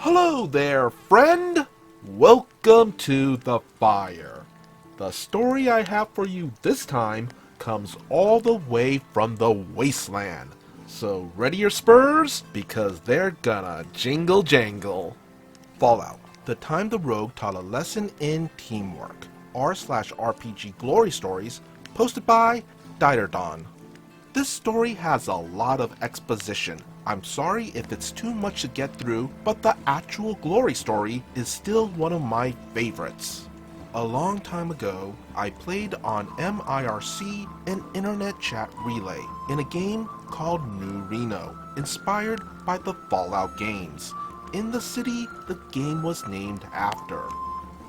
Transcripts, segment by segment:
Hello there, friend! Welcome to the fire. The story I have for you this time comes all the way from the Wasteland. So ready your spurs? Because they're gonna jingle jangle. Fallout. The time the rogue taught a lesson in teamwork. r/RPG glory stories, posted by Diderdon. This story has a lot of exposition. I'm sorry if it's too much to get through, but the actual glory story is still one of my favorites. A long time ago, I played on MIRC, an internet chat relay, in a game called New Reno, inspired by the Fallout games. In the city the game was named after.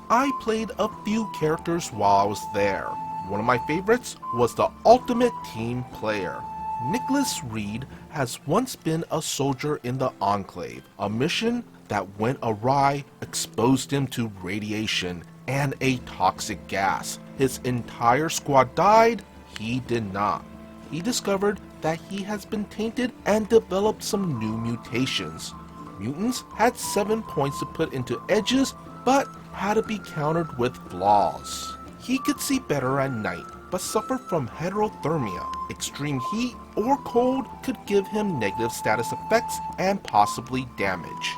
I played a few characters while I was there. One of my favorites was the ultimate team player. Nicholas Reed has once been a soldier in the Enclave. A mission that went awry exposed him to radiation and a toxic gas. His entire squad died, he did not. He discovered that he has been tainted and developed some new mutations. Mutants had 7 points to put into edges, but had to be countered with flaws. He could see better at night, but suffered from heterothermia. Extreme heat or cold could give him negative status effects and possibly damage.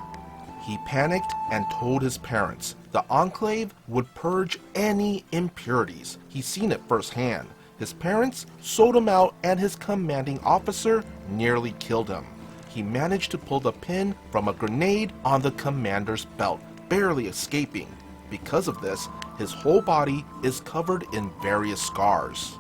He panicked and told his parents the Enclave would purge any impurities. He's seen it firsthand. His parents sold him out and his commanding officer nearly killed him. He managed to pull the pin from a grenade on the commander's belt, barely escaping. Because of this, his whole body is covered in various scars.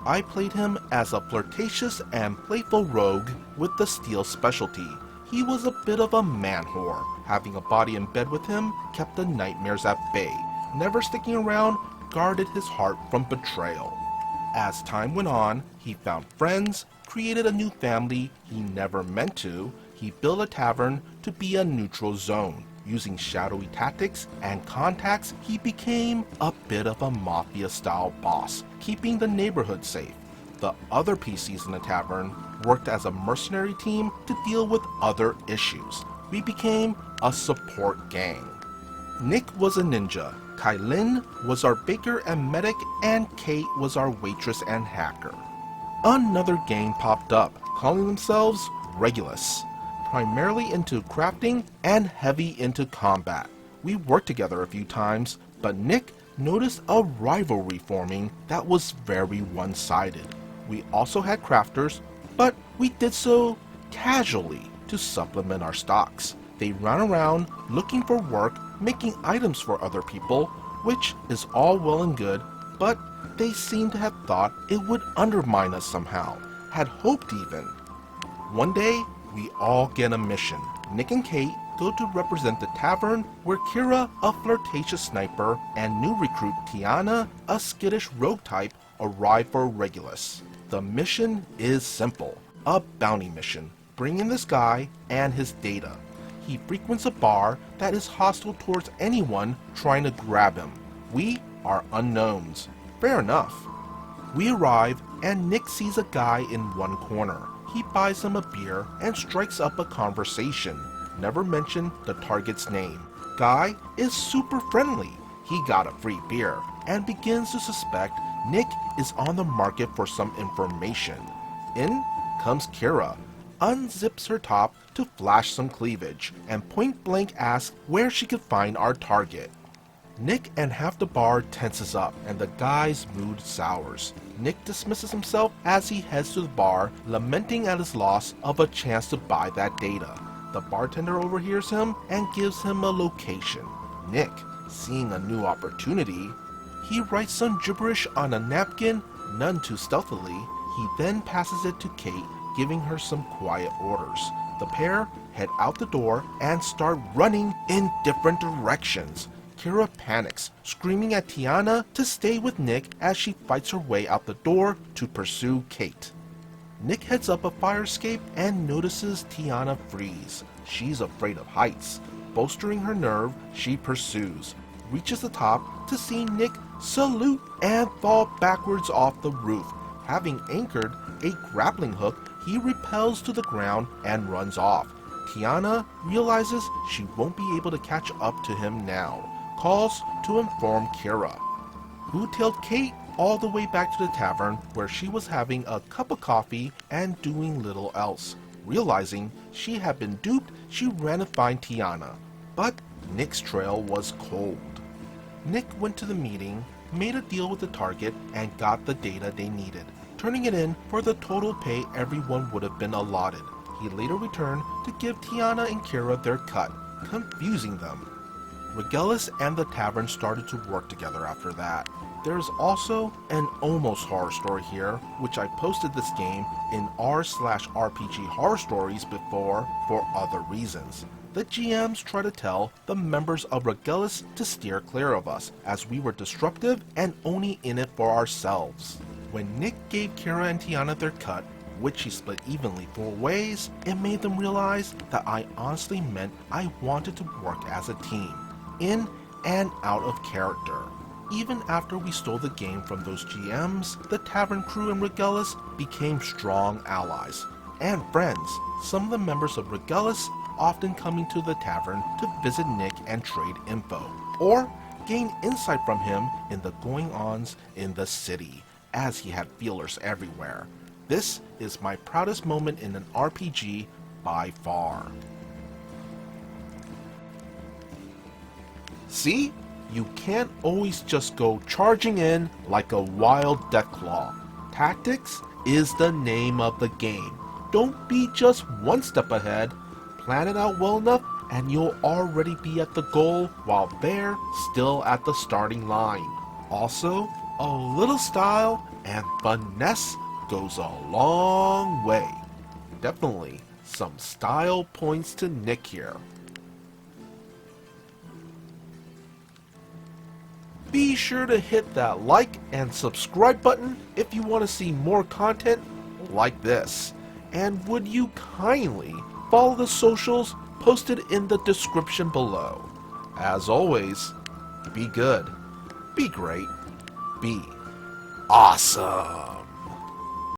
I played him as a flirtatious and playful rogue with the steel specialty. He was a bit of a man whore. Having a body in bed with him kept the nightmares at bay. Never sticking around guarded his heart from betrayal. As time went on, he found friends, created a new family he never meant to. He built a tavern to be a neutral zone. Using shadowy tactics and contacts, he became a bit of a mafia-style boss, keeping the neighborhood safe. The other PCs in the tavern worked as a mercenary team to deal with other issues. We became a support gang. Nick was a ninja, Kylin was our baker and medic, and Kate was our waitress and hacker. Another gang popped up, calling themselves Regulus. Primarily into crafting and heavy into combat. We worked together a few times, but Nick noticed a rivalry forming that was very one-sided. We also had crafters, but we did so casually to supplement our stocks. They ran around looking for work, making items for other people, which is all well and good, but they seem to have thought it would undermine us somehow, had hoped even. One day, we all get a mission. Nick and Kate go to represent the tavern where Kira, a flirtatious sniper, and new recruit Tiana, a skittish rogue type, arrive for Regulus. The mission is simple. A bounty mission. Bring in this guy and his data. He frequents a bar that is hostile towards anyone trying to grab him. We are unknowns. Fair enough. We arrive and Nick sees a guy in one corner. He buys him a beer and strikes up a conversation. Never mention the target's name. Guy is super friendly. He got a free beer and begins to suspect Nick is on the market for some information. In comes Kira, unzips her top to flash some cleavage, and point blank asks where she could find our target. Nick and half the bar tenses up and the guy's mood sours. Nick dismisses himself as he heads to the bar, lamenting at his loss of a chance to buy that data. The bartender overhears him and gives him a location. Nick, seeing a new opportunity, he writes some gibberish on a napkin, none too stealthily. He then passes it to Kate, giving her some quiet orders. The pair head out the door and start running in different directions. Kira panics, screaming at Tiana to stay with Nick as she fights her way out the door to pursue Kate. Nick heads up a fire escape and notices Tiana freeze. She's afraid of heights. Bolstering her nerve, she pursues, reaches the top to see Nick salute and fall backwards off the roof. Having anchored a grappling hook, he repels to the ground and runs off. Tiana realizes she won't be able to catch up to him now, calls to inform Kira, who tailed Kate all the way back to the tavern where she was having a cup of coffee and doing little else. Realizing she had been duped, she ran to find Tiana, but Nick's trail was cold. Nick went to the meeting, made a deal with the target, and got the data they needed, turning it in for the total pay everyone would have been allotted. He later returned to give Tiana and Kira their cut, confusing them. Regale and the tavern started to work together after that. There's also an almost horror story here, which I posted this game in r/RPG horror stories before for other reasons. The GMs try to tell the members of Regale to steer clear of us, as we were disruptive and only in it for ourselves. When Nick gave Kira and Tiana their cut, which he split evenly 4 ways, it made them realize that I honestly meant I wanted to work as a team, in and out of character. Even after we stole the game from those GMs, the tavern crew and Regale became strong allies and friends, some of the members of Regale often coming to the tavern to visit Nick and trade info, or gain insight from him in the going-ons in the city, as he had feelers everywhere. This is my proudest moment in an RPG by far. See? You can't always just go charging in like a wild deathclaw. Tactics is the name of the game. Don't be just one step ahead. Plan it out well enough and you'll already be at the goal while they're still at the starting line. Also, a little style and finesse goes a long way. Definitely some style points to Nick here. Be sure to hit that like and subscribe button if you want to see more content like this. And would you kindly follow the socials posted in the description below. As always, be good, be great, be awesome.